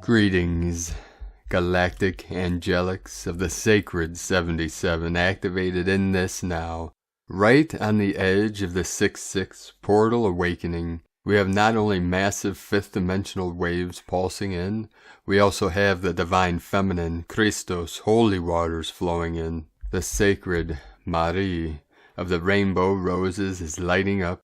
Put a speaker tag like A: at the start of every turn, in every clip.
A: Greetings, Galactic Angelics of the Sacred 77, activated in this now. Right on the edge of the 6-6 portal awakening, we have not only massive fifth-dimensional waves pulsing in, we also have the divine feminine, Christos, holy waters flowing in. The sacred Marie of the rainbow roses is lighting up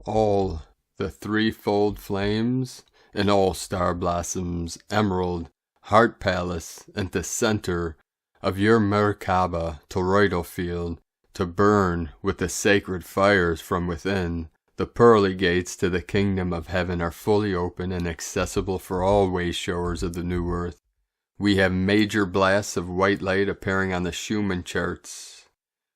A: all the threefold flames and all star blossoms, emerald, heart palace, and the center of your Merkaba toroidal field to burn with the sacred fires from within. The pearly gates to the kingdom of heaven are fully open and accessible for all wayshowers of the new earth. We have major blasts of white light appearing on the Schumann charts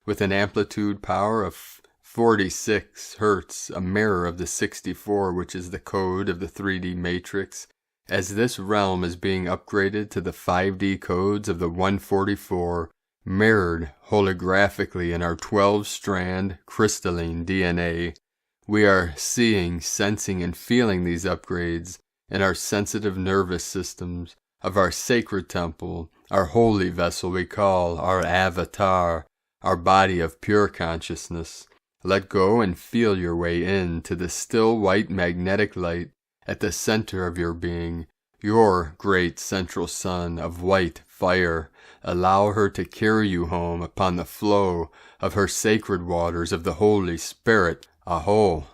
A: with an amplitude power of 46 Hertz, a mirror of the 64, which is the code of the 3D matrix, as this realm is being upgraded to the 5D codes of the 144, mirrored holographically in our 12-strand crystalline DNA. We are seeing, sensing, and feeling these upgrades in our sensitive nervous systems of our sacred temple, our holy vessel we call our avatar, our body of pure consciousness. Let go and feel your way in to the still white magnetic light at the center of your being, your great central sun of white fire. Allow her to carry you home upon the flow of her sacred waters of the Holy Spirit. Aho!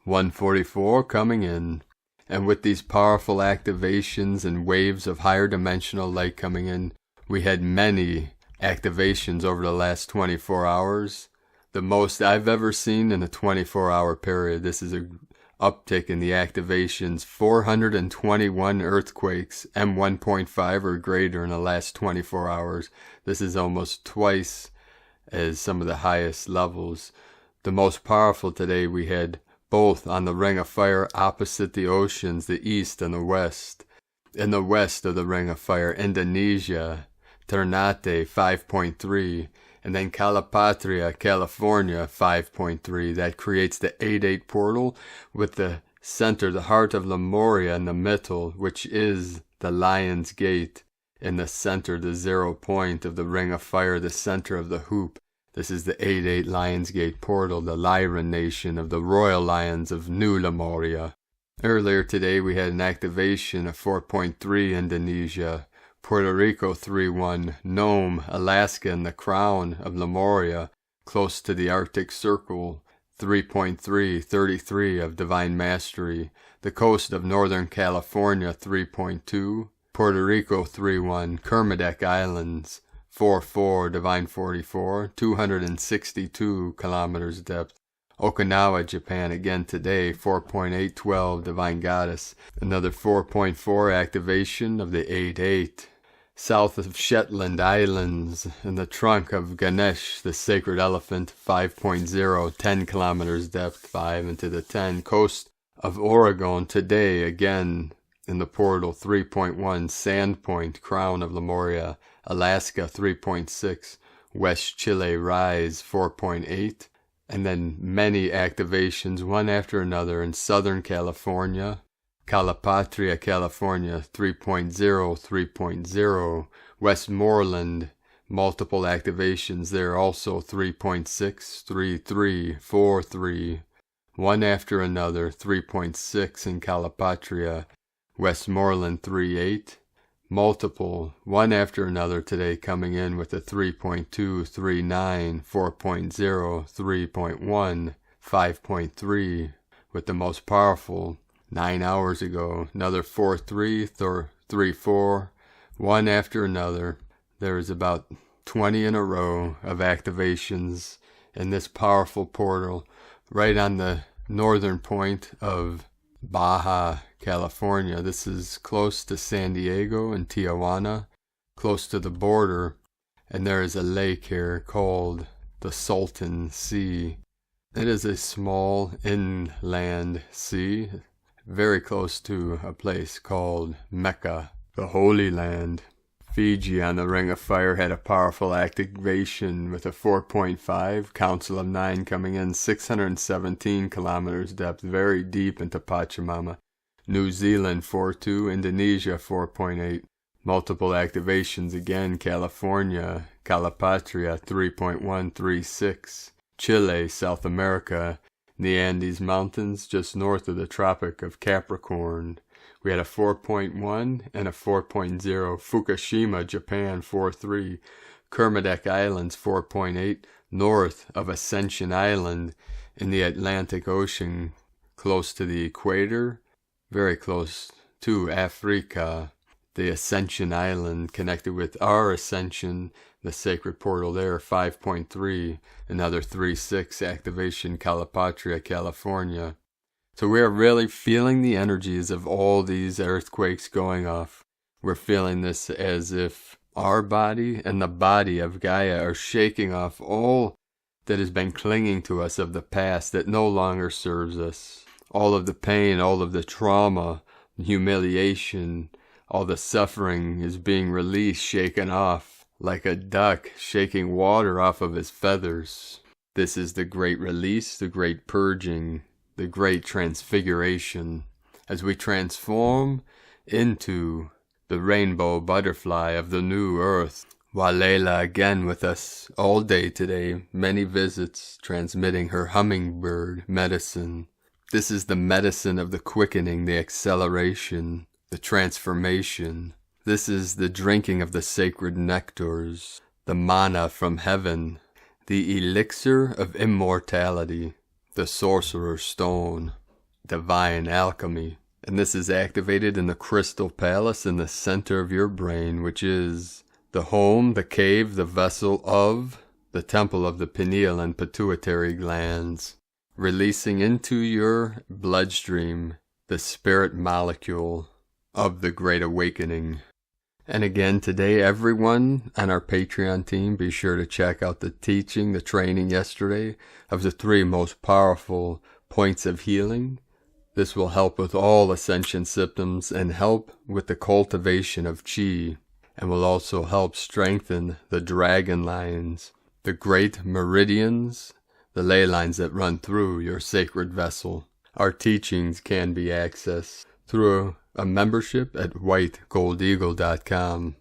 A: 144 coming in. And with these powerful activations and waves of higher dimensional light coming in, we had many activations over the last 24 hours. The most I've ever seen in a 24-hour period. This is an uptick in the activations. 421 earthquakes, M1.5 or greater in the last 24 hours. This is almost twice as some of the highest levels. The most powerful today we had both on the Ring of Fire opposite the oceans, the east and the west. In the west of the Ring of Fire, Indonesia, Ternate 5.3. And then Calipatria, California, 5.3. That creates the 8-8 portal with the center, the heart of Lemuria in the middle, which is the Lion's Gate. In the center, the 0 point of the Ring of Fire, the center of the hoop. This is the 8-8 Lion's Gate portal, the Lyran nation of the Royal Lions of New Lemuria. Earlier today, we had an activation of 4.3 Indonesia. Puerto Rico 3-1, Nome, Alaska, and the crown of Lemuria, close to the Arctic Circle, 3.3, 33 of Divine Mastery, the coast of Northern California 3.2, Puerto Rico 3-1, Kermadec Islands, 4-4, Divine 44, 262 kilometers depth, Okinawa, Japan, again today, 4.812, Divine Goddess, another 4.4 activation of the 8-8. South of Shetland Islands, in the trunk of Ganesh, the sacred elephant, 5.0, 10 kilometers depth, 5 into the 10. Coast of Oregon today, again in the portal, 3.1, Sandpoint, crown of Lemuria, Alaska, 3.6, West Chile Rise, 4.8. And then many activations, one after another, in Southern California, Calipatria, California, 3.0, 3.0, Westmoreland, multiple activations there also, 3.6, 3.3, 4.3, one after another, 3.6 in Calipatria, Westmoreland 3.8, multiple, one after another today coming in with a 3.2, 3.9, 4.0, 3.1, 5.3, with the most powerful 9 hours ago, another 4.3, 3.4, one after another. There is about 20 in a row of activations in this powerful portal right on the northern point of Baja, California. This is close to San Diego and Tijuana, close to the border, and there is a lake here called the Salton Sea. It is a small inland sea, very close to a place called Mecca, the Holy Land. Fiji on the Ring of Fire had a powerful activation with a 4.5, Council of 9 coming in 617 kilometers depth, very deep into Pachamama. New Zealand 4.2, Indonesia 4.8. Multiple activations again, California, Calipatria 3.136. Chile, South America, the Andes Mountains just north of the Tropic of Capricorn. We had a 4.1 and a 4.0. Fukushima, Japan 4.3. Kermadec Islands 4.8 north of Ascension Island in the Atlantic Ocean, close to the equator, very close to Africa. The Ascension Island connected with our Ascension, the sacred portal there, 5.3, another 3.6 activation, Calipatria, California. So we are really feeling the energies of all these earthquakes going off. We're feeling this as if our body and the body of Gaia are shaking off all that has been clinging to us of the past that no longer serves us. All of the pain, all of the trauma, humiliation, all the suffering is being released, shaken off, like a duck shaking water off of his feathers. This is the great release, the great purging, the great transfiguration, as we transform into the rainbow butterfly of the new earth. Walela again with us all day today, many visits, transmitting her hummingbird medicine. This is the medicine of the quickening, the acceleration, the transformation. This is the drinking of the sacred nectars, the manna from heaven, the elixir of immortality, the sorcerer's stone, divine alchemy. And this is activated in the crystal palace in the center of your brain, which is the home, the cave, the vessel of the temple of the pineal and pituitary glands, releasing into your bloodstream the spirit molecule of the Great Awakening. And again today, everyone on our Patreon team, be sure to check out the teaching, the training yesterday of the 3 most powerful points of healing. This will help with all ascension symptoms and help with the cultivation of chi, and will also help strengthen the dragon lines, the great meridians, the ley lines that run through your sacred vessel. Our teachings can be accessed through a membership at whitegoldeagle.com.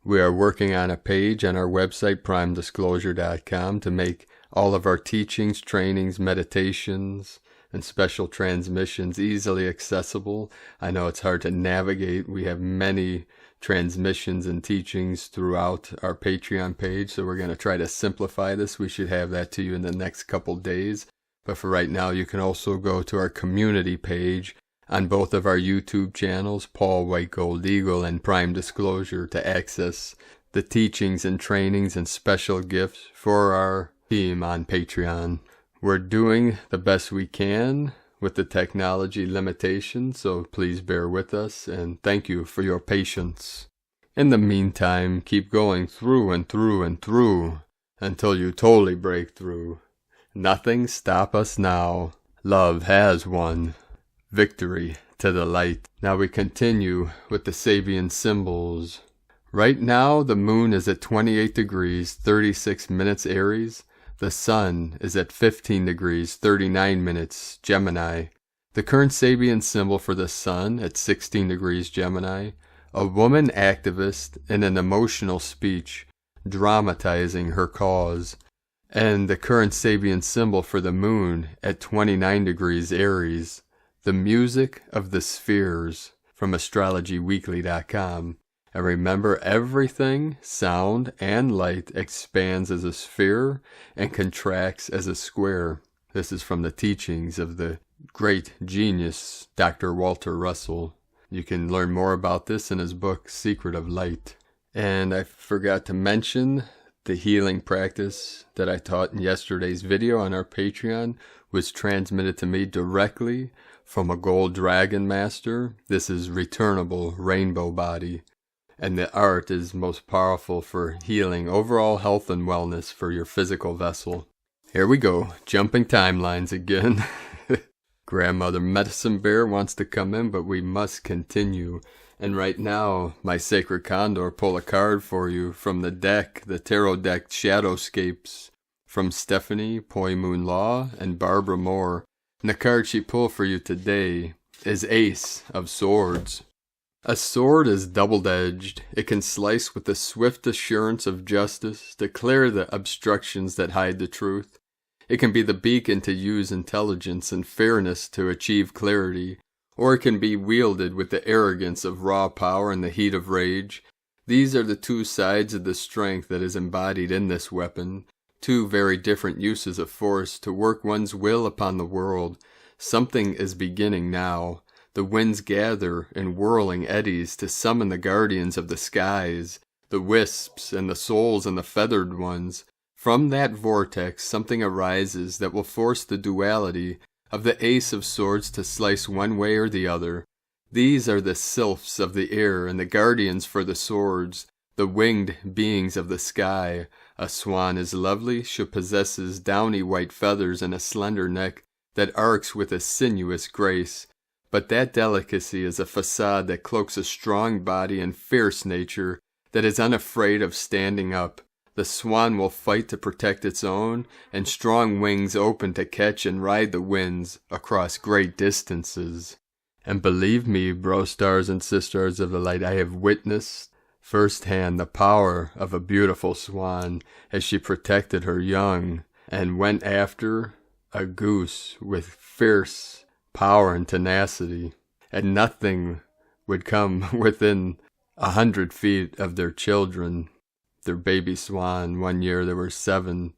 A: We are working on a page on our website, primedisclosure.com, to make all of our teachings, trainings, meditations, and special transmissions easily accessible. I know it's hard to navigate. We have many transmissions and teachings throughout our Patreon page, so we're going to try to simplify this. We should have that to you in the next couple days. But for right now, you can also go to our community page on both of our YouTube channels, Paul White Gold Eagle and Prime Disclosure, to access the teachings and trainings and special gifts for our team on Patreon. We're doing the best we can with the technology limitations, so please bear with us, and thank you for your patience. In the meantime, keep going through and through and through until you totally break through. Nothing stop us now. Love has won. Victory to the light. Now we continue with the Sabian symbols. Right now the moon is at 28 degrees 36 minutes Aries. The sun is at 15 degrees 39 minutes Gemini. The current Sabian symbol for the sun at 16 degrees Gemini. A woman activist in an emotional speech dramatizing her cause. And the current Sabian symbol for the moon at 29 degrees Aries. The music of the spheres from astrologyweekly.com. And remember, everything, sound and light, expands as a sphere and contracts as a square. This is from the teachings of the great genius, Dr. Walter Russell. You can learn more about this in his book, Secret of Light. And I forgot to mention the healing practice that I taught in yesterday's video on our Patreon was transmitted to me directly from a gold dragon master. This is returnable rainbow body, and the art is most powerful for healing overall health and wellness for your physical vessel. Here we go, jumping timelines again. Grandmother Medicine Bear wants to come in, but we must continue. And right now, my Sacred Condor pull a card for you from the deck, the tarot deck Shadowscapes, from Stephanie, Poi Moon Law, and Barbara Moore. And the card she pulled for you today is Ace of Swords. A sword is double-edged. It can slice with the swift assurance of justice to clear the obstructions that hide the truth. It can be the beacon to use intelligence and fairness to achieve clarity, or it can be wielded with the arrogance of raw power and the heat of rage. These are the two sides of the strength that is embodied in this weapon, two very different uses of force to work one's will upon the world. Something is beginning now. The winds gather in whirling eddies to summon the guardians of the skies, the wisps and the souls and the feathered ones. From that vortex something arises that will force the duality of the Ace of Swords to slice one way or the other. These are the sylphs of the air and the guardians for the swords, the winged beings of the sky. A swan is lovely. She possesses downy white feathers and a slender neck that arcs with a sinuous grace. But that delicacy is a facade that cloaks a strong body and fierce nature that is unafraid of standing up. The swan will fight to protect its own, and strong wings open to catch and ride the winds across great distances. And believe me, bro stars and sisters of the light, I have witnessed firsthand the power of a beautiful swan as she protected her young and went after a goose with fierce power and tenacity, and nothing would come within 100 feet of their children. Their baby swan. One year there were seven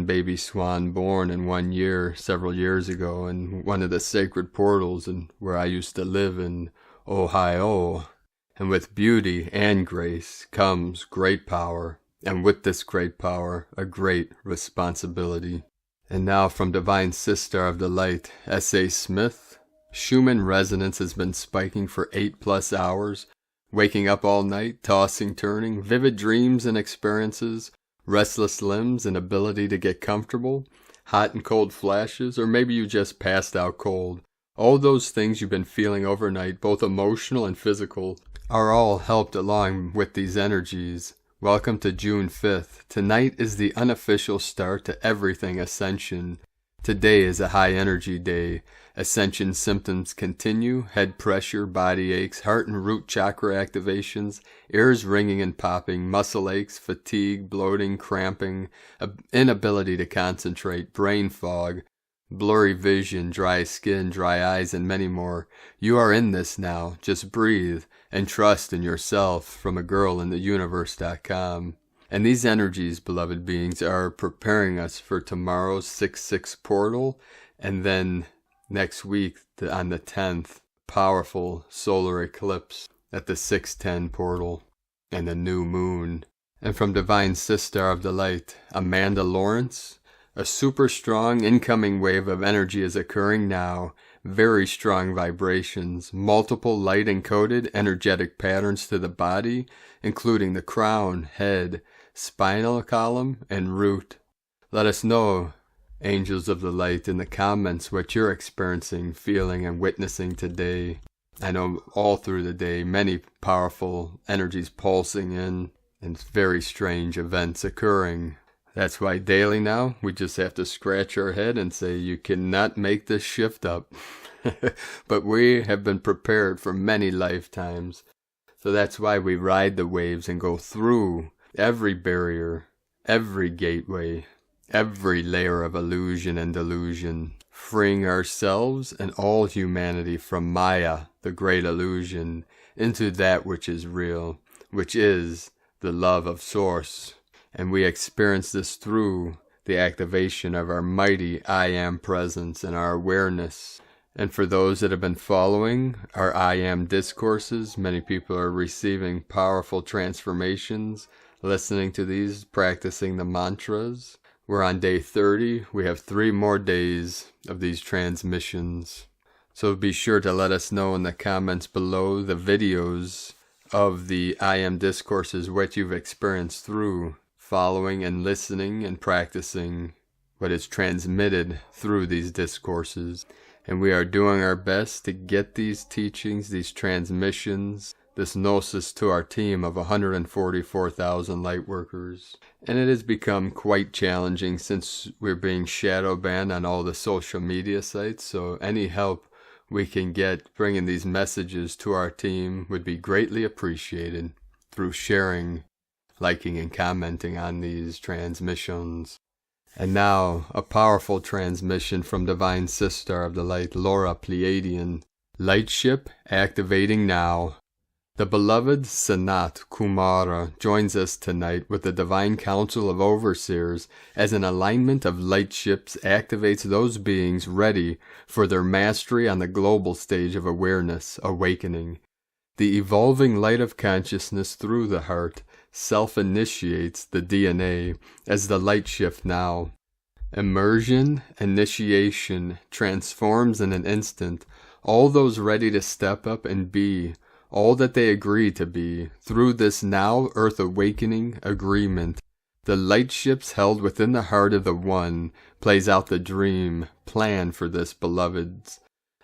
A: baby swan born in 1 year several years ago in one of the sacred portals and where I used to live in Ohio. And with beauty and grace comes great power, and with this great power a great responsibility. And now from Divine Sister of the Light, S.A. Smith. Schumann resonance has been spiking for 8+ hours. Waking up all night, tossing, turning, vivid dreams and experiences, restless limbs and ability to get comfortable, hot and cold flashes, or maybe you just passed out cold. All those things you've been feeling overnight, both emotional and physical, are all helped along with these energies. Welcome to June 5th. Tonight is the unofficial start to everything Ascension. Today is a high energy day. Ascension symptoms continue: head pressure, body aches, heart and root chakra activations, ears ringing and popping, muscle aches, fatigue, bloating, cramping, inability to concentrate, brain fog, blurry vision, dry skin, dry eyes, and many more. You are in this now. Just breathe and trust in yourself. From a girl in the universe.com. And these energies, beloved beings, are preparing us for tomorrow's 6/6 portal, and then next week, on the 10th, powerful solar eclipse at the 610 portal and the new moon. And from Divine Sister of the Light, Amanda Lawrence, a super strong incoming wave of energy is occurring now. Very strong vibrations, multiple light-encoded energetic patterns to the body, including the crown, head, spinal column, and root. Let us know, angels of the light, in the comments what you're experiencing, feeling, and witnessing today. I know all through the day, many powerful energies pulsing in, and very strange events occurring. That's why daily now, we just have to scratch our head and say, you cannot make this shift up. But we have been prepared for many lifetimes. So that's why we ride the waves and go through every barrier, every gateway, every layer of illusion and delusion, freeing ourselves and all humanity from Maya, the great illusion, into that which is real, which is the love of Source. And we experience this through the activation of our mighty I Am presence and our awareness. And for those that have been following our I Am discourses, many people are receiving powerful transformations, listening to these, practicing the mantras. We're on day 30. We have 3 more days of these transmissions. So be sure to let us know in the comments below the videos of the I Am discourses, what you've experienced through following and listening and practicing what is transmitted through these discourses. And we are doing our best to get these teachings, these transmissions, this gnosis to our team of 144,000 lightworkers. And it has become quite challenging since we're being shadow banned on all the social media sites, so any help we can get bringing these messages to our team would be greatly appreciated through sharing, liking, and commenting on these transmissions. And now, a powerful transmission from Divine Sister of the Light, Laura Pleiadian. Lightship activating now. The beloved Sanat Kumara joins us tonight with the Divine Council of Overseers as an alignment of lightships activates those beings ready for their mastery on the global stage of awareness, awakening. The evolving light of consciousness through the heart self-initiates the DNA as the light shift now. Immersion, initiation, transforms in an instant all those ready to step up and be all that they agree to be. Through this now earth awakening agreement, the light ships held within the heart of the One plays out the dream, plan for this, beloveds.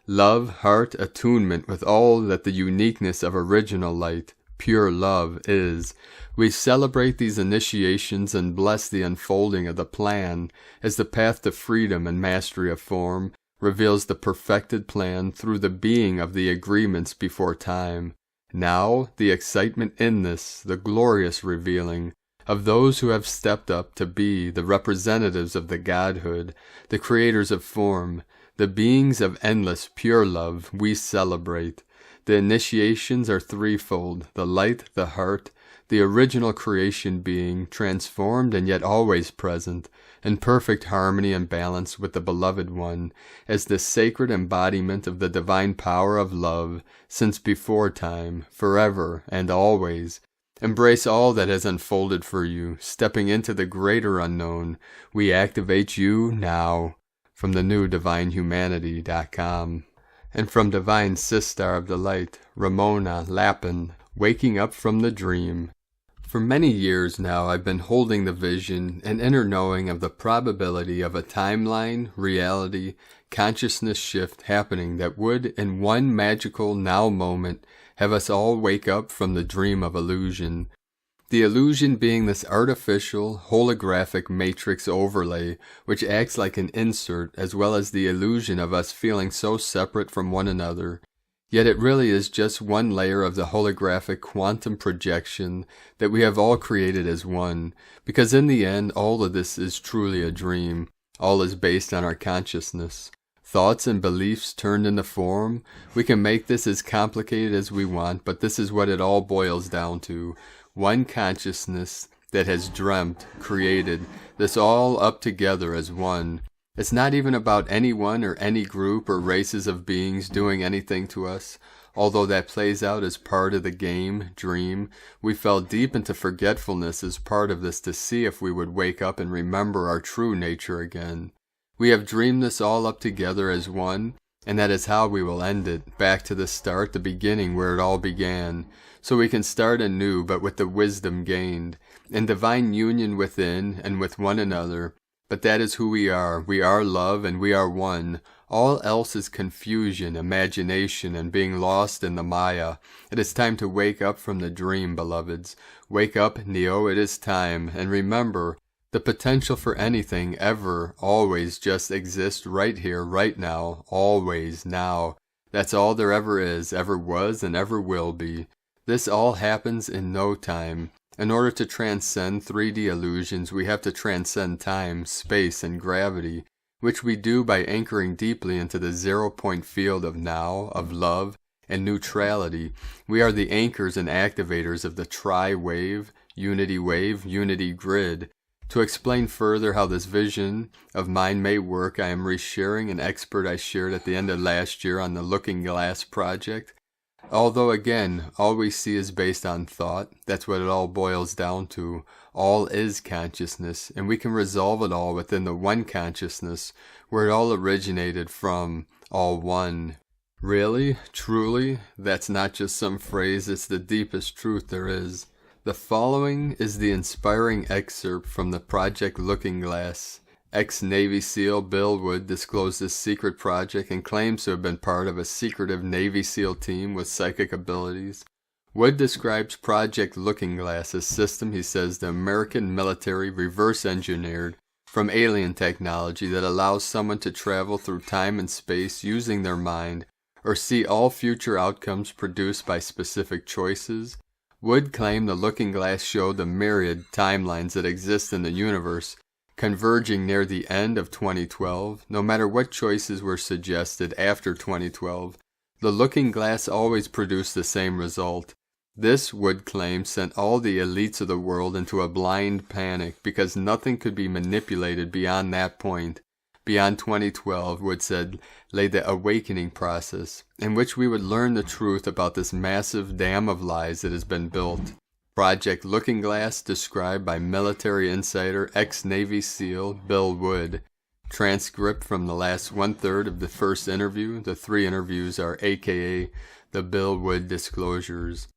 A: Love, heart, attunement with all that the uniqueness of original light, pure love, is. We celebrate these initiations and bless the unfolding of the plan as the path to freedom and mastery of form reveals the perfected plan through the being of the agreements before time. Now, the excitement in this, the glorious revealing of those who have stepped up to be the representatives of the Godhood, the creators of form, the beings of endless pure love we celebrate. The initiations are threefold: the light, the heart, the original creation being, transformed and yet always present, in perfect harmony and balance with the Beloved One, as the sacred embodiment of the divine power of love, since before time, forever and always. Embrace all that has unfolded for you, stepping into the greater unknown. We activate you now. From the new DivineHumanity.com. And from Divine Sister of the Light, Ramona Lappin, waking up from the dream. For many years now, I've been holding the vision and inner knowing of the probability of a timeline, reality, consciousness shift happening that would, in one magical now moment, have us all wake up from the dream of illusion. The illusion being this artificial, holographic matrix overlay, which acts like an insert, as well as the illusion of us feeling so separate from one another. Yet it really is just one layer of the holographic quantum projection that we have all created as one, because in the end all of this is truly a dream. All is based on our consciousness. Thoughts and beliefs turned into form. We can make this as complicated as we want, but this is what it all boils down to. One consciousness that has dreamt, created, this all up together as one. It's not even about anyone or any group or races of beings doing anything to us. Although that plays out as part of the game, dream, we fell deep into forgetfulness as part of this to see if we would wake up and remember our true nature again. We have dreamed this all up together as one, and that is how we will end it, back to the start, the beginning where it all began. So we can start anew, but with the wisdom gained, in divine union within and with one another. But that is who we are love and we are one. All else is confusion, imagination, and being lost in the Maya. It is time to wake up from the dream, beloveds. Wake up, Neo, it is time, and remember, the potential for anything, ever, always just exists right here, right now, always, now. That's all there ever is, ever was, and ever will be. This all happens in no time. In order to transcend 3D illusions, we have to transcend time, space, and gravity, which we do by anchoring deeply into the zero-point field of now, of love, and neutrality. We are the anchors and activators of the wave, unity grid. To explain further how this vision of mine may work, I am resharing an expert I shared at the end of last year on the Looking Glass project. Although again, all we see is based on thought, that's what it all boils down to. All is consciousness, and we can resolve it all within the one consciousness, where it all originated from, all one. Really, truly, that's not just some phrase, it's the deepest truth there is. The following is the inspiring excerpt from the Project Looking Glass, Ex-Navy SEAL Bill Wood disclosed this secret project and claims to have been part of a secretive Navy SEAL team with psychic abilities. Wood describes Project Looking Glass, a system he says the American military reverse-engineered from alien technology that allows someone to travel through time and space using their mind or see all future outcomes produced by specific choices. Wood claimed the Looking Glass showed the myriad timelines that exist in the universe converging near the end of 2012. No matter what choices were suggested after 2012, the Looking Glass always produced the same result. This, Wood claimed, sent all the elites of the world into a blind panic because nothing could be manipulated beyond that point. Beyond 2012, Wood said, lay the awakening process, in which we would learn the truth about this massive dam of lies that has been built. Project Looking Glass, described by military insider ex-Navy SEAL Bill Wood. Transcript from the last one-third of the first interview. The 3 interviews are aka the Bill Wood disclosures.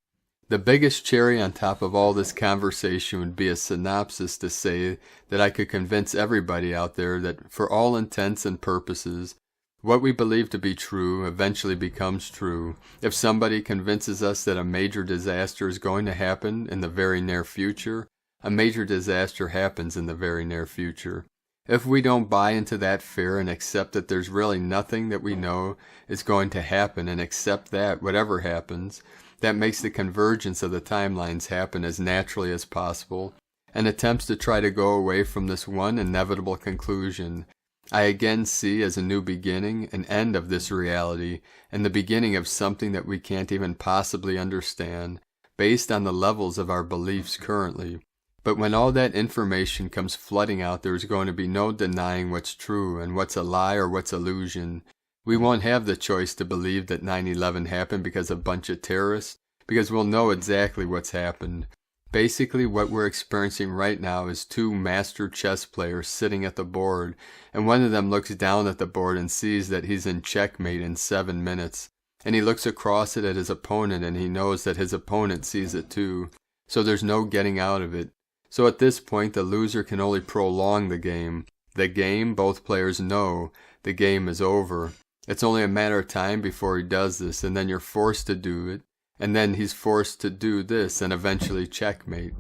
A: The biggest cherry on top of all this conversation would be a synopsis to say that I could convince everybody out there that for all intents and purposes, what we believe to be true eventually becomes true. If somebody convinces us that a major disaster is going to happen in the very near future, a major disaster happens in the very near future. If we don't buy into that fear and accept that there's really nothing that we know is going to happen and accept that, whatever happens, that makes the convergence of the timelines happen as naturally as possible, and attempts to try to go away from this one inevitable conclusion, I again see as a new beginning an end of this reality and the beginning of something that we can't even possibly understand, based on the levels of our beliefs currently. But when all that information comes flooding out, there's going to be no denying what's true and what's a lie or what's illusion. We won't have the choice to believe that 9/11 happened because of a bunch of terrorists, because we'll know exactly what's happened. Basically, what we're experiencing right now is 2 master chess players sitting at the board, and one of them looks down at the board and sees that he's in checkmate in 7 minutes, and he looks across it at his opponent and he knows that his opponent sees it too, so there's no getting out of it. So at this point, the loser can only prolong the game. The game, both players know, the game is over. It's only a matter of time before he does this, and then you're forced to do it. And then he's forced to do this and eventually checkmate.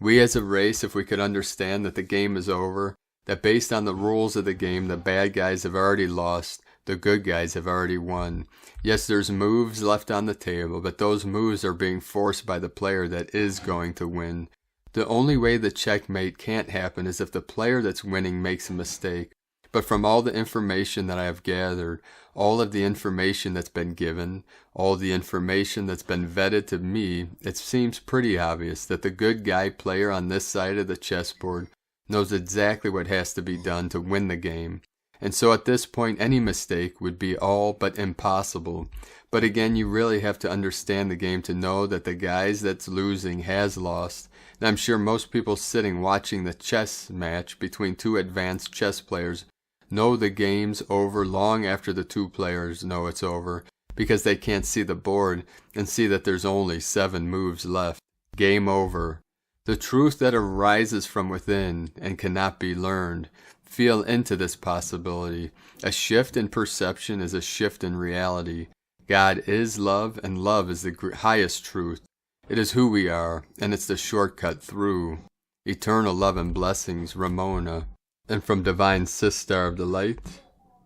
A: We as a race, if we could understand that the game is over, that based on the rules of the game, the bad guys have already lost, the good guys have already won. Yes, there's moves left on the table, but those moves are being forced by the player that is going to win. The only way the checkmate can't happen is if the player that's winning makes a mistake. But from all the information that I have gathered, all of the information that's been given, all the information that's been vetted to me, it seems pretty obvious that the good guy player on this side of the chessboard knows exactly what has to be done to win the game. And so at this point, any mistake would be all but impossible. But again, you really have to understand the game to know that the guys that's losing has lost. And I'm sure most people sitting watching the chess match between 2 advanced chess players know the game's over long after the 2 players know it's over, because they can't see the board and see that there's only 7 moves left. Game over. The truth that arises from within and cannot be learned. Feel into this possibility. A shift in perception is a shift in reality. God is love, and love is the highest truth. It is who we are, and it's the shortcut through. Eternal love and blessings, Ramona. And from Divine Sister of the Light,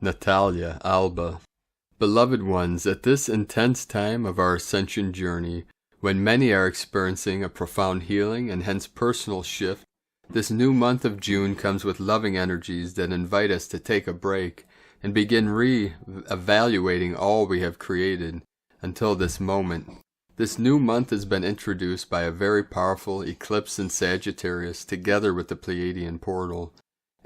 A: Natalia Alba. Beloved ones, at this intense time of our Ascension journey, when many are experiencing a profound healing and hence personal shift, this new month of June comes with loving energies that invite us to take a break and begin re-evaluating all we have created until this moment. This new month has been introduced by a very powerful eclipse in Sagittarius together with the Pleiadian portal.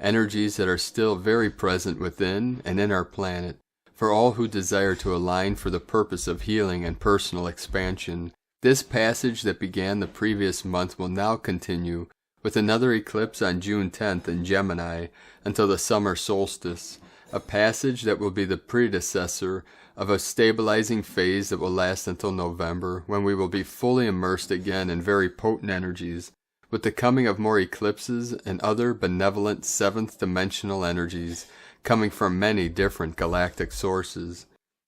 A: Energies that are still very present within and in our planet for all who desire to align for the purpose of healing and personal expansion. This passage that began the previous month will now continue with another eclipse on June 10th in Gemini until the summer solstice, a passage that will be the predecessor of a stabilizing phase that will last until November, when we will be fully immersed again in very potent energies, with the coming of more eclipses and other benevolent seventh dimensional energies coming from many different galactic sources.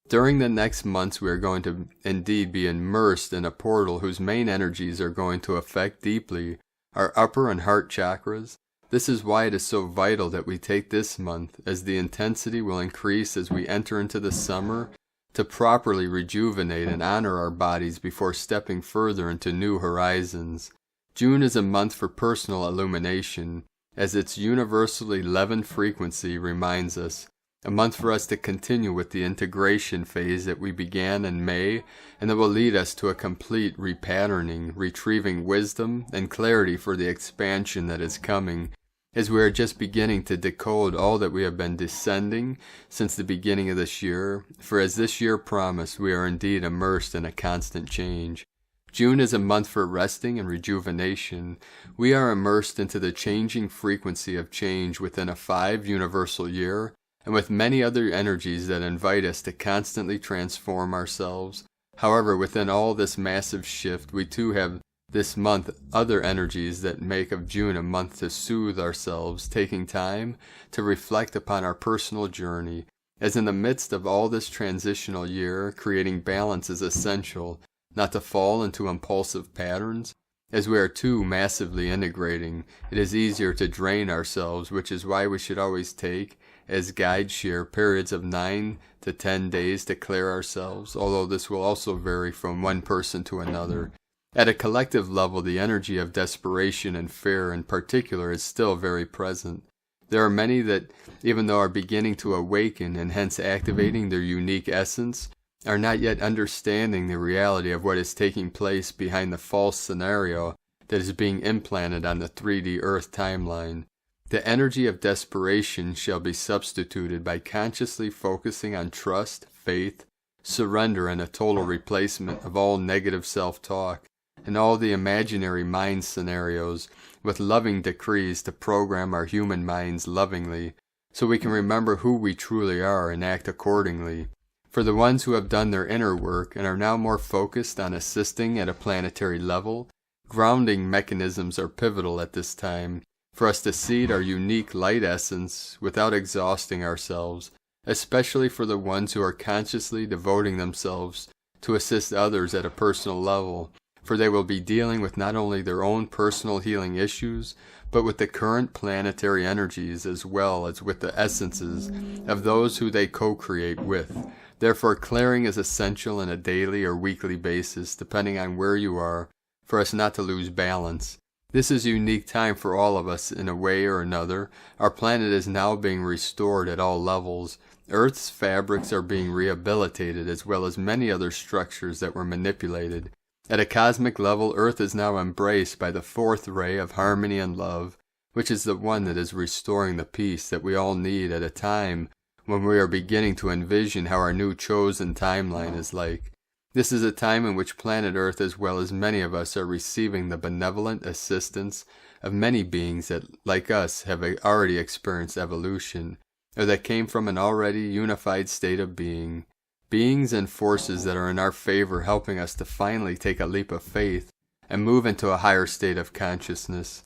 A: During the next months we are going to indeed be immersed in a portal whose main energies are going to affect deeply our upper and heart chakras. This is why it is so vital that we take this month, as the intensity will increase as we enter into the summer, to properly rejuvenate and honor our bodies before stepping further into new horizons. June is a month for personal illumination, as its universal 11 frequency reminds us. A month for us to continue with the integration phase that we began in May, and that will lead us to a complete repatterning, retrieving wisdom and clarity for the expansion that is coming, as we are just beginning to decode all that we have been descending since the beginning of this year, for as this year promised, we are indeed immersed in a constant change. June is a month for resting and rejuvenation. We are immersed into the changing frequency of change within a 5 universal year, and with many other energies that invite us to constantly transform ourselves. However, within all this massive shift, we too have this month other energies that make of June a month to soothe ourselves, taking time to reflect upon our personal journey, as in the midst of all this transitional year, creating balance is essential, not to fall into impulsive patterns. As we are too massively integrating, it is easier to drain ourselves, which is why we should always take, as guide share, periods of 9 to 10 days to clear ourselves, although this will also vary from one person to another. At a collective level, the energy of desperation and fear in particular is still very present. There are many that, even though are beginning to awaken and hence activating their unique essence, are not yet understanding the reality of what is taking place behind the false scenario that is being implanted on the 3D Earth timeline. The energy of desperation shall be substituted by consciously focusing on trust, faith, surrender, and a total replacement of all negative self-talk and all the imaginary mind scenarios with loving decrees to program our human minds lovingly, so we can remember who we truly are and act accordingly. For the ones who have done their inner work and are now more focused on assisting at a planetary level, grounding mechanisms are pivotal at this time for us to seed our unique light essence without exhausting ourselves, especially for the ones who are consciously devoting themselves to assist others at a personal level, for they will be dealing with not only their own personal healing issues, but with the current planetary energies as well as with the essences of those who they co-create with. Therefore, clearing is essential on a daily or weekly basis, depending on where you are, for us not to lose balance. This is a unique time for all of us in a way or another. Our planet is now being restored at all levels. Earth's fabrics are being rehabilitated, as well as many other structures that were manipulated. At a cosmic level, Earth is now embraced by the fourth ray of harmony and love, which is the one that is restoring the peace that we all need at a time when we are beginning to envision how our new chosen timeline is like. This is a time in which planet Earth, as well as many of us, are receiving the benevolent assistance of many beings that, like us, have already experienced evolution, or that came from an already unified state of being. Beings and forces that are in our favor, helping us to finally take a leap of faith and move into a higher state of consciousness.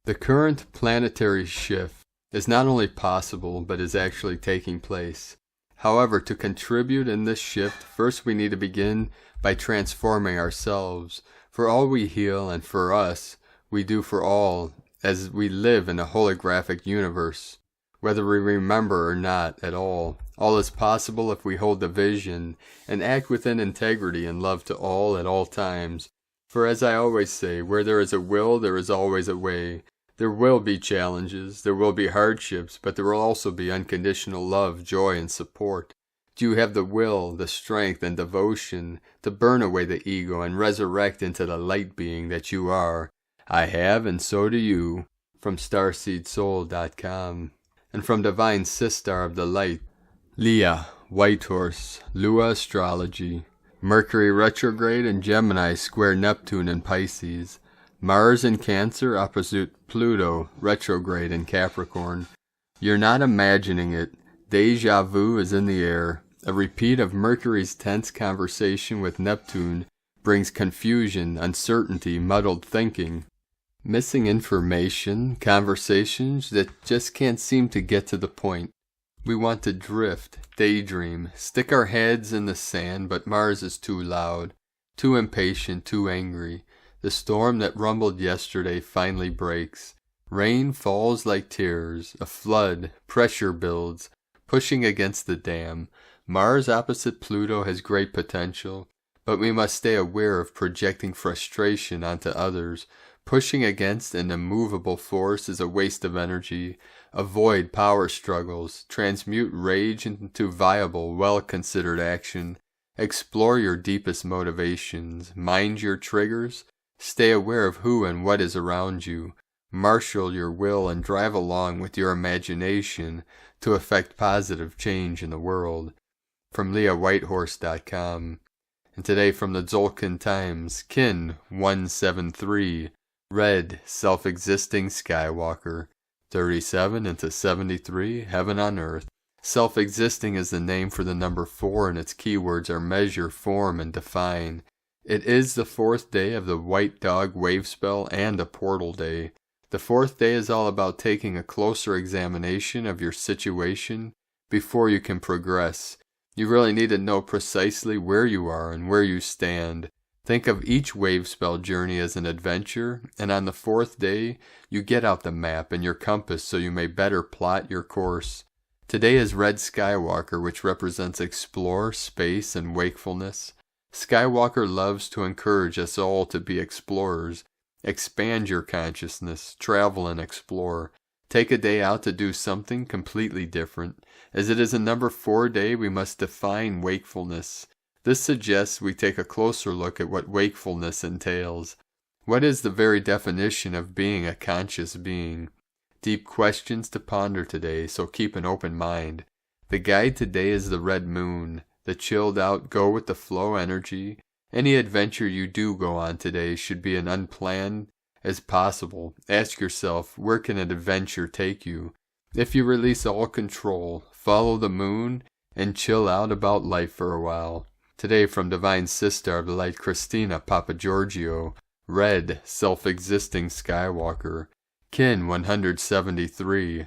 A: The current planetary shift is not only possible, but is actually taking place. However, to contribute in this shift, first we need to begin by transforming ourselves. For all we heal, and for us, we do for all, as we live in a holographic universe. Whether we remember or not at all is possible if we hold the vision and act within integrity and love to all at all times. For as I always say, where there is a will, there is always a way. There will be challenges, there will be hardships, but there will also be unconditional love, joy, and support. Do you have the will, the strength, and devotion to burn away the ego and resurrect into the light being that you are? I have, and so do you. From StarseedSoul.com. And from Divine Sistar of the Light, Leah, White Horse, Lua Astrology, Mercury retrograde in Gemini square Neptune in Pisces, Mars in Cancer opposite Pluto retrograde in Capricorn. You're not imagining it. Deja vu is in the air. A repeat of Mercury's tense conversation with Neptune brings confusion, uncertainty, muddled thinking. Missing information, conversations that just can't seem to get to the point. We want to drift, daydream, stick our heads in the sand, but Mars is too loud, too impatient, too angry. The storm that rumbled yesterday finally breaks. Rain falls like tears, a flood, pressure builds, pushing against the dam. Mars opposite Pluto has great potential, but we must stay aware of projecting frustration onto others. Pushing against an immovable force is a waste of energy. Avoid power struggles. Transmute rage into viable, well-considered action. Explore your deepest motivations. Mind your triggers. Stay aware of who and what is around you. Marshal your will and drive along with your imagination to effect positive change in the world. From LeahWhitehorse.com. And today from the Tzolk'in Times, Kin 173. Red, self-existing Skywalker, 37 into 73, heaven on earth. Self-existing is the name for the number 4, and its keywords are measure, form, and define. It is the 4th day of the White Dog wave spell and a portal day. The 4th day is all about taking a closer examination of your situation before you can progress. You really need to know precisely where you are and where you stand. Think of each wave spell journey as an adventure, and on the 4th day, you get out the map and your compass so you may better plot your course. Today is Red Skywalker, which represents explore, space, and wakefulness. Skywalker loves to encourage us all to be explorers. Expand your consciousness, travel and explore. Take a day out to do something completely different. As it is a number 4 day, we must define wakefulness. This suggests we take a closer look at what wakefulness entails. What is the very definition of being a conscious being? Deep questions to ponder today, so keep an open mind. The guide today is the red moon, the chilled out, go with the flow energy. Any adventure you do go on today should be as unplanned as possible. Ask yourself, where can an adventure take you? If you release all control, follow the moon, and chill out about life for a while. Today from Divine Sister of the Light, Christina Papagiorgio, Red, Self-Existing Skywalker, Kin 173,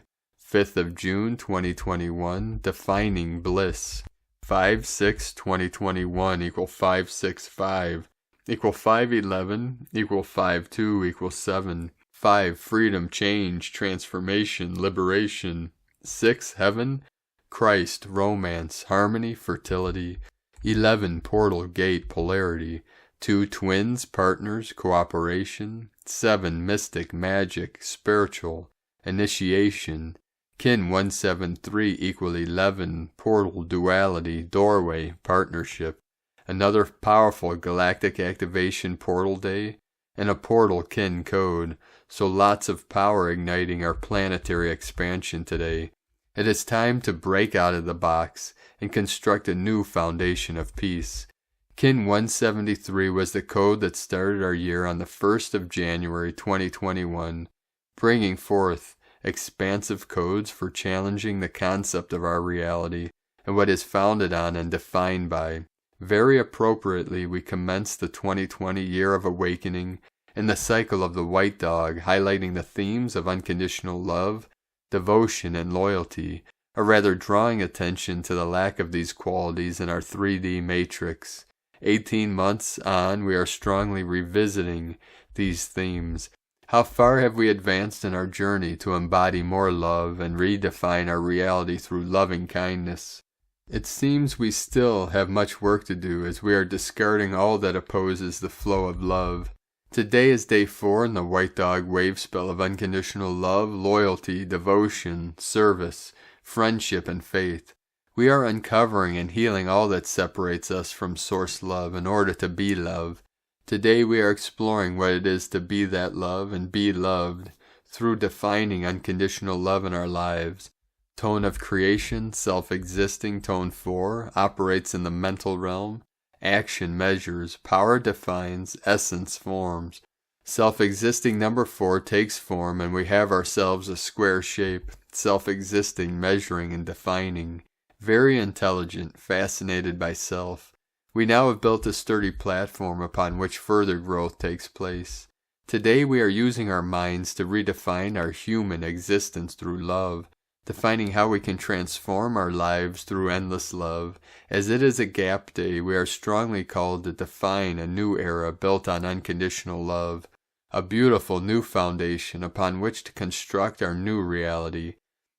A: 5th of June 2021, Defining Bliss, 5/6/2021 equal 565, equal 511, equal 52, equal 7, 5 Freedom, Change, Transformation, Liberation, 6 Heaven, Christ, Romance, Harmony, Fertility, 11 Portal, Gate, Polarity, 2 Twins, Partners, Cooperation, 7 Mystic, Magic, Spiritual, Initiation, Kin 173 equal 11 Portal, Duality, Doorway, Partnership, another powerful galactic activation portal day, and a portal kin code, so lots of power igniting our planetary expansion today. It is time to break out of the box and construct a new foundation of peace. Kin 173 was the code that started our year on the 1st of January 2021, bringing forth expansive codes for challenging the concept of our reality and what is founded on and defined by. Very appropriately, we commence the 2020 year of awakening in the cycle of the White Dog, highlighting the themes of unconditional love, devotion, and loyalty, or rather drawing attention to the lack of these qualities in our 3D matrix. 18 months on, we are strongly revisiting these themes. How far have we advanced in our journey to embody more love and redefine our reality through loving kindness? It seems we still have much work to do as we are discarding all that opposes the flow of love. Today is day 4 in the White Dog wave spell of unconditional love, loyalty, devotion, service, friendship, and faith. We are uncovering and healing all that separates us from source love in order to be love. Today we are exploring what it is to be that love and be loved through defining unconditional love in our lives. Tone of creation, self-existing, tone 4, operates in the mental realm. Action measures, power defines, essence forms. Self-existing number 4 takes form and we have ourselves a square shape, self-existing, measuring and defining. Very intelligent, fascinated by self. We now have built a sturdy platform upon which further growth takes place. Today we are using our minds to redefine our human existence through love, defining how we can transform our lives through endless love. As it is a gap day, we are strongly called to define a new era built on unconditional love, a beautiful new foundation upon which to construct our new reality.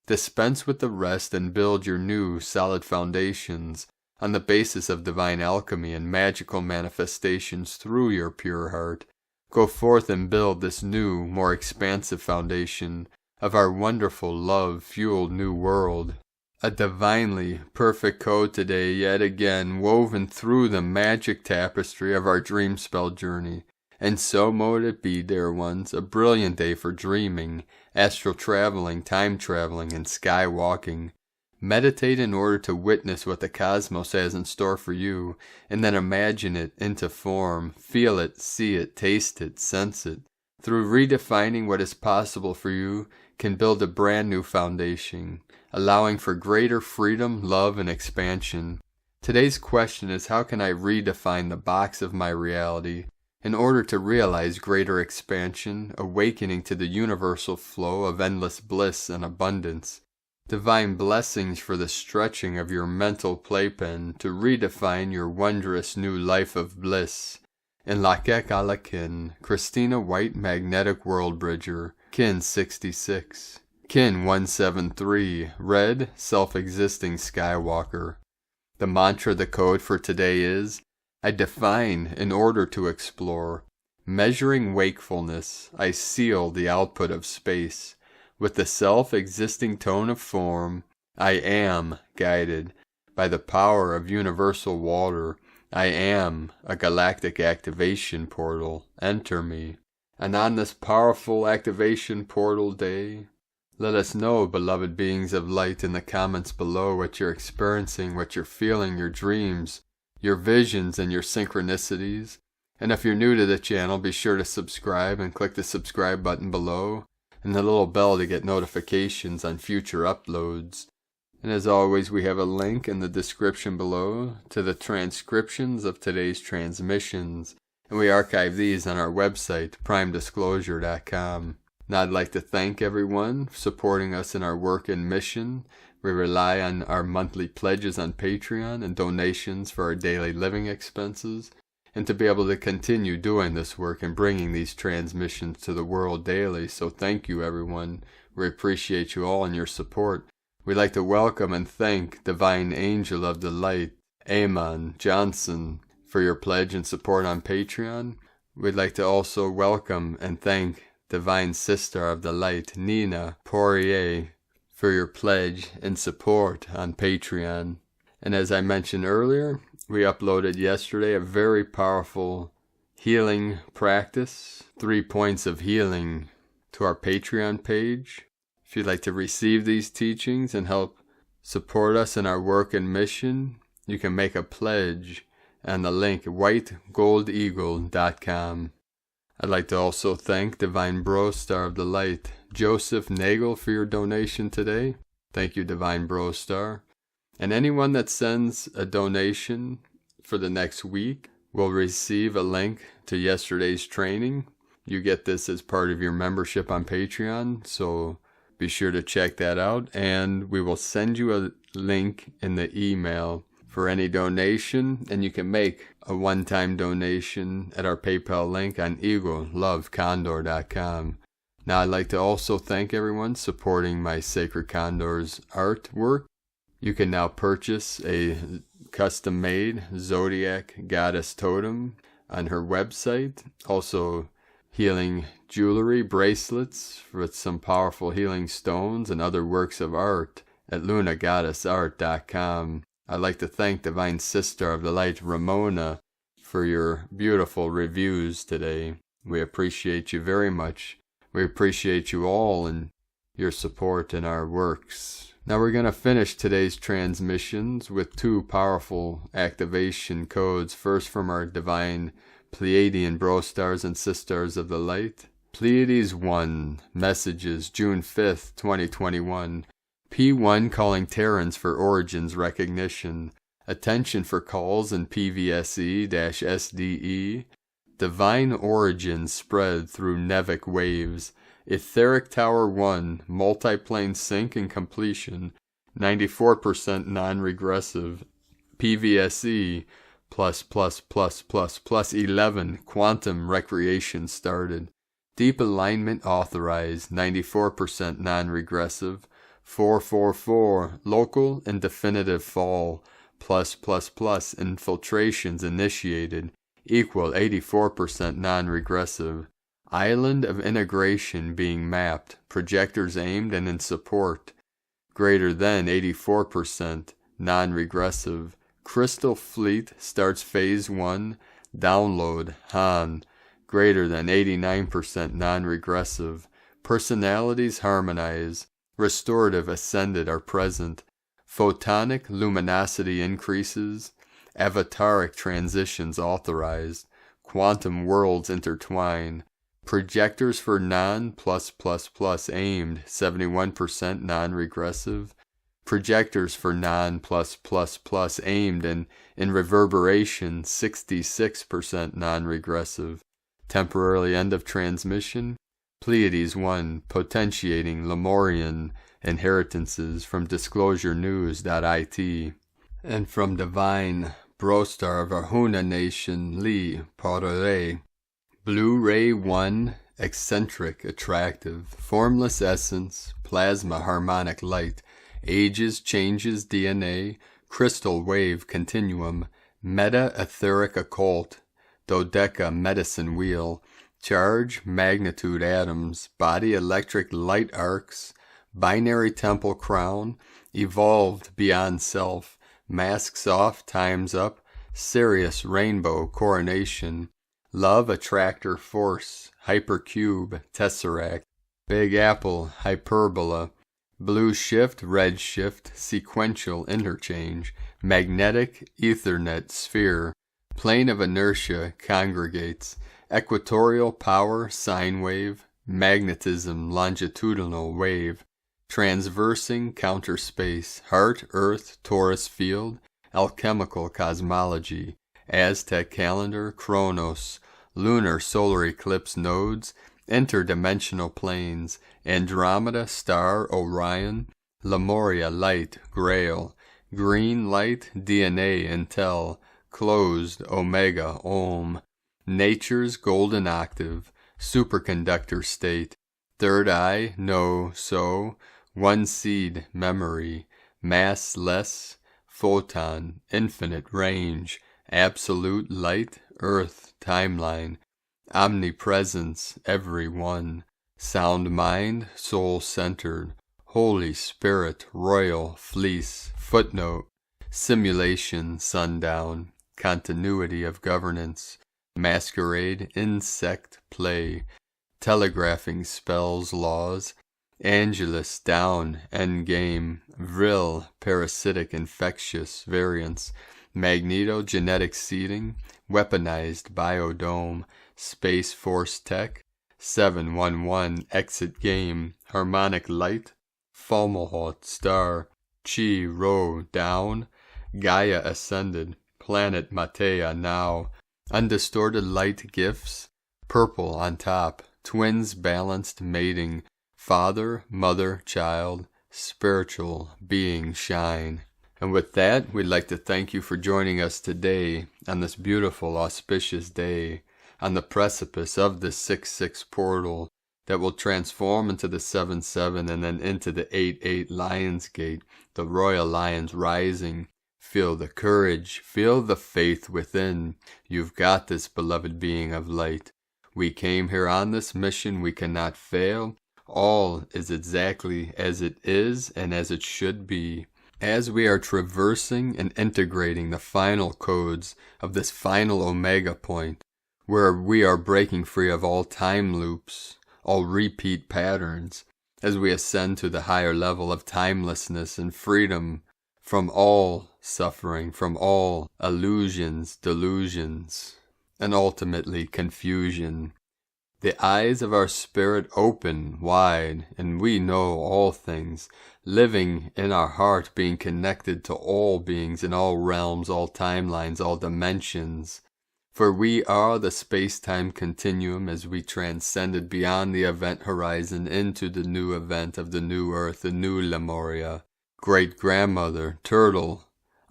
A: Dispense with the rest and build your new, solid foundations on the basis of divine alchemy and magical manifestations through your pure heart. Go forth and build this new, more expansive foundation of our wonderful love-fueled new world. A divinely perfect code today, yet again woven through the magic tapestry of our dream spell journey. And so mote it be, dear ones, a brilliant day for dreaming, astral traveling, time traveling, and sky walking. Meditate in order to witness what the cosmos has in store for you, and then imagine it into form. Feel it, see it, taste it, sense it. Through redefining what is possible for you, can build a brand new foundation, allowing for greater freedom, love, and expansion. Today's question is, how can I redefine the box of my reality in order to realize greater expansion, awakening to the universal flow of endless bliss and abundance? Divine blessings for the stretching of your mental playpen to redefine your wondrous new life of bliss. In Lakek Alakin, Christina White Magnetic World Bridger, Kin 66. Kin 173, Red, Self-Existing Skywalker. The mantra, the code for today is, I define in order to explore. Measuring wakefulness, I seal the output of space. With the self-existing tone of form, I am guided by the power of universal water. I am a galactic activation portal. Enter me. And on this powerful activation portal day, let us know, beloved beings of light, in the comments below what you're experiencing, what you're feeling, your dreams, your visions, and your synchronicities. And if you're new to the channel, be sure to subscribe and click the subscribe button below and the little bell to get notifications on future uploads. And as always, we have a link in the description below to the transcriptions of today's transmissions, and we archive these on our website, primedisclosure.com. Now I'd like to thank everyone for supporting us in our work and mission. We rely on our monthly pledges on Patreon and donations for our daily living expenses, and to be able to continue doing this work and bringing these transmissions to the world daily. So thank you, everyone. We appreciate you all and your support. We'd like to welcome and thank Divine Angel of the Light, Amon Johnson, for your pledge and support on Patreon. We'd like to also welcome and thank Divine Sister of the Light, Nina Prairie, for your pledge and support on Patreon. And as I mentioned earlier, we uploaded yesterday a very powerful healing practice, 3 points of healing, to our Patreon page. If you'd like to receive these teachings and help support us in our work and mission, you can make a pledge on the link whitegoldeagle.com. I'd like to also thank Divine Bro Star of the Light, Joseph Nagel, for your donation today. Thank you, Divine Bro Star. And anyone that sends a donation for the next week will receive a link to yesterday's training. You get this as part of your membership on Patreon, so be sure to check that out. And we will send you a link in the email for any donation, and you can make a one-time donation at our PayPal link on eaglelovecondor.com. Now I'd like to also thank everyone supporting my Sacred Condor's artwork. You can now purchase a custom-made Zodiac Goddess Totem on her website. Also, healing jewelry, bracelets with some powerful healing stones and other works of art at lunagoddessart.com. I'd like to thank Divine Sister of the Light, Ramona, for your beautiful reviews today. We appreciate you very much. We appreciate you all and your support in our works. Now we're going to finish today's transmissions with 2 powerful activation codes. First, from our divine Pleiadian bro stars and sisters of the light. Pleiades 1, messages June 5th, 2021. P1 calling Terrans for origins recognition. Attention for calls in PVSE-SDE. Divine origin spread through Nevic waves. Etheric Tower 1, multiplane sync and completion, 94% non-regressive. PVSE +++++ 11, quantum recreation started. Deep alignment authorized, 94% non-regressive. 444, local and definitive fall, +++ infiltrations initiated, equal 84% non-regressive. Island of integration being mapped, projectors aimed and in support, greater than 84%, non-regressive. Crystal Fleet starts phase 1, download, Han, greater than 89% non-regressive. Personalities harmonize, restorative ascended are present. Photonic luminosity increases, avataric transitions authorized. Quantum worlds intertwine. Projectors for non+++ aimed, 71% non-regressive. Projectors for non+++ aimed and in reverberation, 66% non-regressive. Temporarily end of transmission. Pleiades 1, potentiating Lemurian inheritances from disclosurenews.it. And from Divine, Brostar of Arhuna Nation, Lee, Prairie. Blue Ray 1, eccentric, attractive, formless essence, plasma harmonic light, ages, changes, DNA, crystal wave continuum, meta-etheric occult, dodeca medicine wheel, charge, magnitude atoms, body electric light arcs, binary temple crown, evolved beyond self, masks off, times up, Sirius rainbow coronation, love attractor force, hypercube, tesseract, big apple, hyperbola, blue shift, red shift, sequential interchange, magnetic ethernet sphere, plane of inertia congregates, equatorial power sine wave, magnetism longitudinal wave, transversing counter space, heart, earth, torus field, alchemical cosmology, Aztec calendar, Chronos, lunar solar eclipse nodes, interdimensional planes, Andromeda star Orion, Lemuria light, Grail, green light, DNA intel, closed Omega Om, nature's golden octave, superconductor state, third eye, no, so, one seed, memory, mass less, photon, infinite range, absolute light, earth, timeline, omnipresence, every one, sound mind, soul centered, Holy Spirit, royal fleece, footnote, simulation, sundown, continuity of governance, masquerade, insect, play, telegraphing spells, laws, Angelus, down, endgame, vril, parasitic, infectious, variants, magneto, genetic seeding, weaponized, biodome, space force tech, 711, exit game, harmonic light, Fomalhaut, star, Chi, Ro, down, Gaia ascended, planet Matea now, undistorted light gifts, purple on top, twins balanced mating, father, mother, child, spiritual being shine. And with that, we'd like to thank you for joining us today on this beautiful, auspicious day, on the precipice of the 6-6 portal that will transform into the 7-7 and then into the 8-8 Lion's Gate, the royal lions rising. Feel the courage, feel the faith within. You've got this, beloved being of light. We came here on this mission, we cannot fail. All is exactly as it is and as it should be. As we are traversing and integrating the final codes of this final Omega point, where we are breaking free of all time loops, all repeat patterns, as we ascend to the higher level of timelessness and freedom from all suffering, from all illusions, delusions, and ultimately confusion. The eyes of our spirit open wide, and we know all things, living in our heart, being connected to all beings in all realms, all timelines, all dimensions. For we are the space-time continuum as we transcended beyond the event horizon into the new event of the new Earth, the new Lemuria. Great-grandmother, turtle,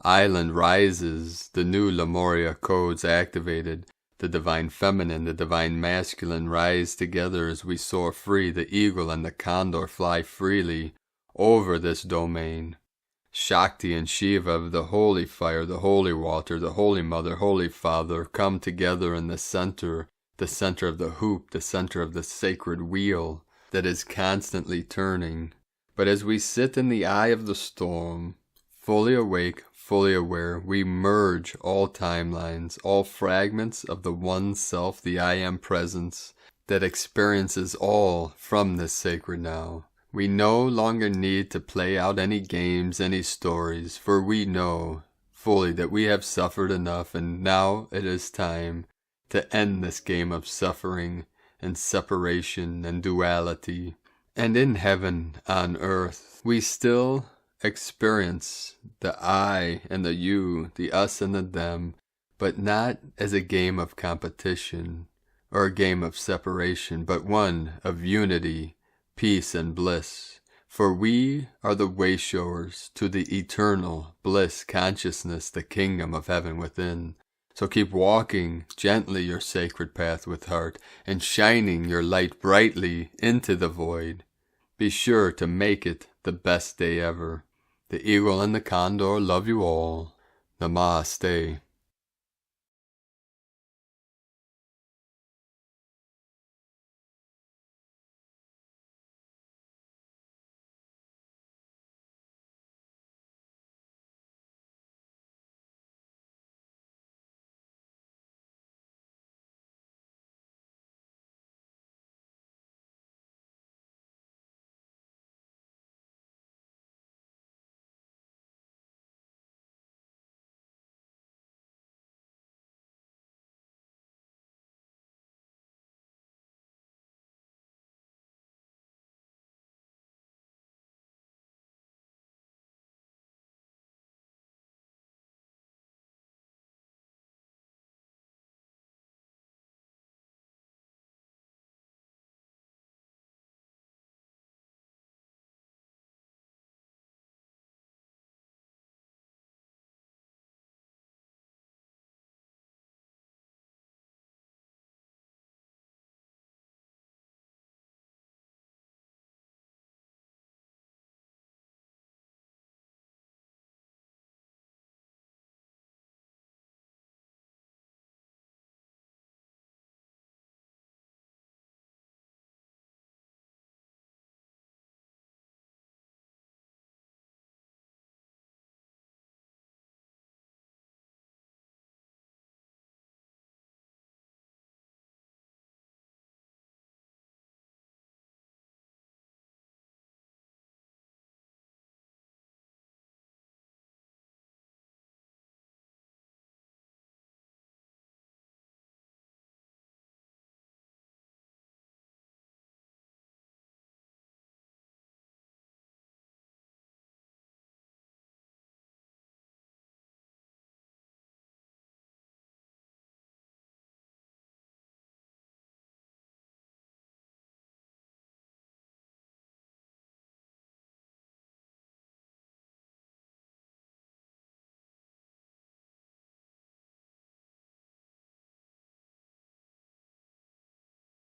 A: island rises, the new Lemuria codes activated. The divine feminine, the divine masculine rise together as we soar free. The eagle and the condor fly freely over this domain. Shakti and Shiva of the holy fire, the holy water, the holy mother, holy father come together in the center of the hoop, the center of the sacred wheel that is constantly turning. But as we sit in the eye of the storm, fully awake, fully aware, we merge all timelines, all fragments of the one self, the I Am presence that experiences all from this sacred now. We no longer need to play out any games, any stories, for we know fully that we have suffered enough, and now it is time to end this game of suffering and separation and duality. And in heaven, on earth, we still experience the I and the you, the us and the them, but not as a game of competition or a game of separation, but one of unity, peace and bliss. For we are the wayshowers to the eternal bliss consciousness, the kingdom of heaven within. So keep walking gently your sacred path with heart, and shining your light brightly into the void. Be sure to make it the best day ever. The eagle and the condor love you all. Namaste.